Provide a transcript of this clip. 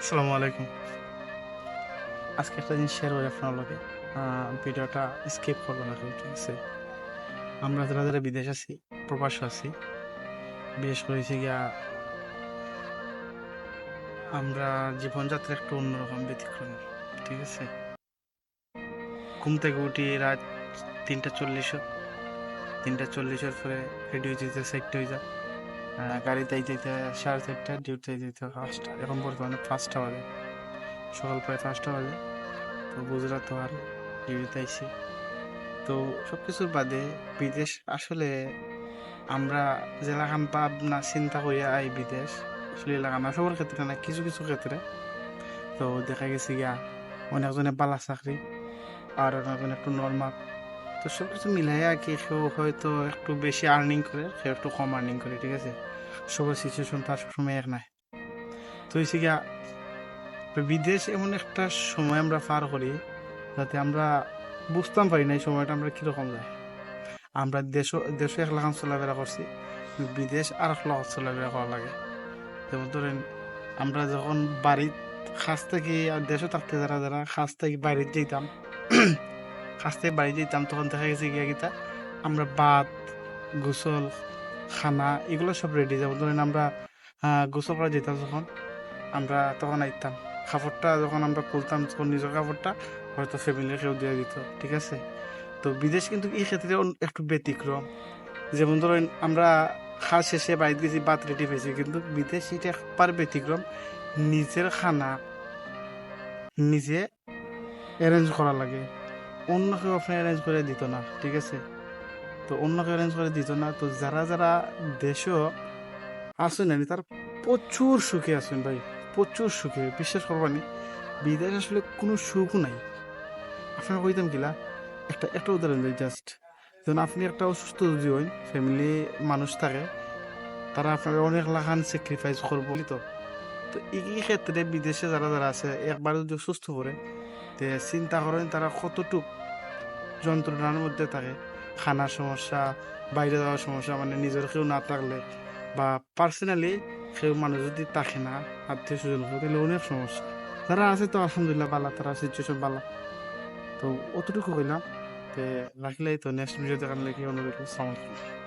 আসসালামু আলাইকুম। আজকে একটা জিনিস শেয়ার করি আপনার লগে। ভিডিওটা স্কিপ করবো না কেউ, ঠিক আছে? আমরা যারা যারা বিদেশ আছি, প্রবাসে আছি, বিশেষ করে হচ্ছে গিয়া আমরা জীবনযাত্রা একটু অন্যরকম ব্যতিক্রম, ঠিক আছে? ঘুম থেকে উঠি রাত 3:40, 3:40 পরে রেডি হয়ে যেতে 4টে হয়ে যায়। গাড়িতে যেতে 4:30, ডিউটিতে যেতে 5টা। এখন বর্তমানে 5টা বাজে, সকাল প্রায় 5টা বাজে। তো গুজরাট তো আর ডিউটিতে আইছি। তো সবকিছুর বাদে বিদেশ আসলে আমরা যে লাগান ভাবনা চিন্তা করিয়া আই বিদেশ, আসলে লাগান না সবার ক্ষেত্রে না, কিছু কিছু ক্ষেত্রে। তো দেখা গেছে গিয়া অনেকজনে বালা চাকরি, আর অনেকজন একটু নর্মাল। তো সবকিছু মিলাইয়া কি কেউ হয়তো একটু বেশি আর্নিং করে, কেউ একটু কম আর্নিং করে, ঠিক আছে? সবার সিচুয়েশন তার সবসময় এক নাই। তো হচ্ছে গিয়া বিদেশ এমন একটা সময় আমরা পার করি যাতে আমরা বুঝতাম পারি না এই সময়টা আমরা কিরকম যায়। আমরা দেশে এক লাখান চলাফেরা করছি, বিদেশ আর এক লাখ চলাফেরা করা লাগে। যেমন ধরেন, আমরা যখন বাড়ির খাস থেকে আর দেশে থাকতে যারা যারা খাস থেকে বাইরে যেতাম, খাস থেকে বাড়ি যেতাম, তখন দেখা গেছে গিয়া গিতা আমরা ভাত, গোসল, খানা এগুলো সব রেডি। যেমন ধরেন আমরা গোসল করা যেতাম যখন, আমরা তখন আইতাম, কাপড়টা যখন আমরা খুলতাম তখন নিজের কাপড়টা হয়তো ফ্যামিলির কেউ দিয়ে দিত, ঠিক আছে? তো বিদেশ কিন্তু এই ক্ষেত্রে একটু ব্যতিক্রম। যেমন ধরেন আমরা খাওয়া শেষে বাইরে গেছি, ভাত রেডি পেয়েছি, কিন্তু বিদেশ এটা একবার ব্যতিক্রম। নিজের খানা নিজে অ্যারেঞ্জ করা লাগে, অন্য কেউ আপনি অ্যারেঞ্জ করে দিত না, ঠিক আছে? তো অন্য কেউ অ্যারেঞ্জ করে দিত না। তো যারা যারা দেশও আসেন আমি তার প্রচুর সুখে আছেন ভাই, প্রচুর সুখে, বিশ্বাস করবানি। বিদেশ আসলে কোনো সুখও নাই। আপনার কইতাম কিলা, একটা উদাহরণ দিই জাস্ট। যেমন আপনি একটা অসুস্থ যদি হন, ফ্যামিলি মানুষ থাকে, তারা আপনার অনেক লাখান স্যাক্রিফাইস করবো তো। তো এই ক্ষেত্রে বিদেশে যারা যারা আছে, একবার যদি সুস্থ করে, তে চিন্তা করেন তারা কতটুক যন্ত্রণার মধ্যে থাকে। খানার সমস্যা, বাইরে যাওয়ার সমস্যা, মানে নিজের কেউ না থাকলে বা পার্সোনালি কেউ মানুষ যদি থাকে না, আত্মীয় স্বজন, তাহলে অনেক সমস্যা। যারা আছে তো আলহামদুলিল্লাহ বালা, তারা সিচুয়েশন বালা। তো অতটুকু হইলাম। তে রাখলেই তো নেক্সট ভিডিও দেখার লাগে অনুরোধ। আসসালামু আলাইকুম।